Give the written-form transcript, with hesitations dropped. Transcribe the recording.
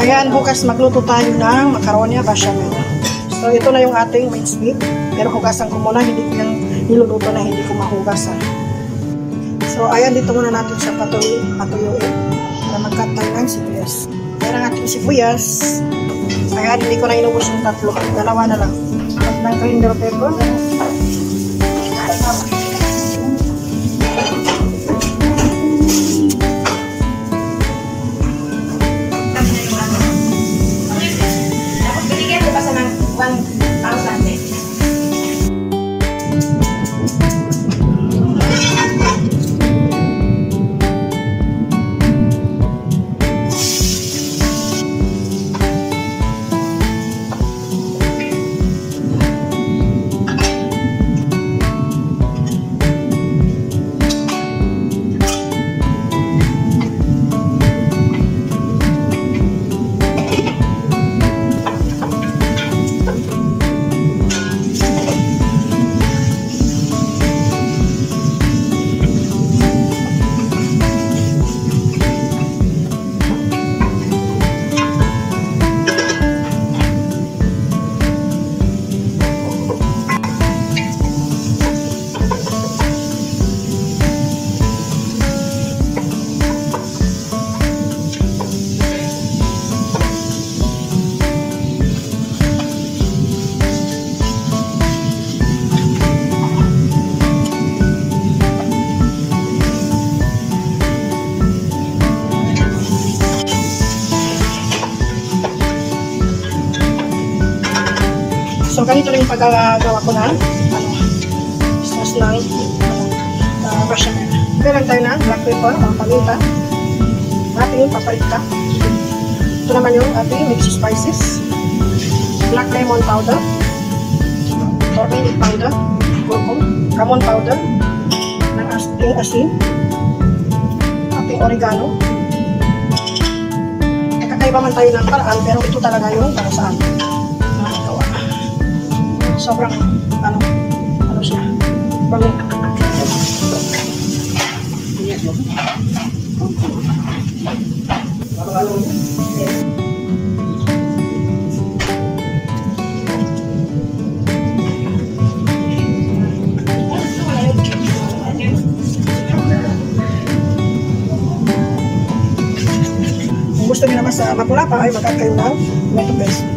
Ayan, bukas magluto tayo ng macaroni bechamel. So, ito na yung ating minced meat. Pero hugasan ko muna, hindi ko yung niluluto na hindi ko mahugasan. So, ayan, dito muna natin siya patuyuin para mag-cut tayo ng sibuyas. Ayan ang ating sibuyas. Ayan, hindi ko na inubos yung tatlo. Dalawa na lang. At ng coriander pepper. So, ganito rin yung paggagawa ko na sauce ng bechamel. Meron tayo ng black pepper, mga paminta. Ating paprika. Ito naman yung ating mixed spices. Black lemon powder. Turmeric powder. Kurkum. Camon powder. Ng ating asin. Ating oregano. Kakaiba man tayo ng paraan, pero ito talaga yung para sa atin. Sobrang, ano siya, bango. Kung gusto niyo naman sa mapula pa, ay mag-add kayo ng tomato paste.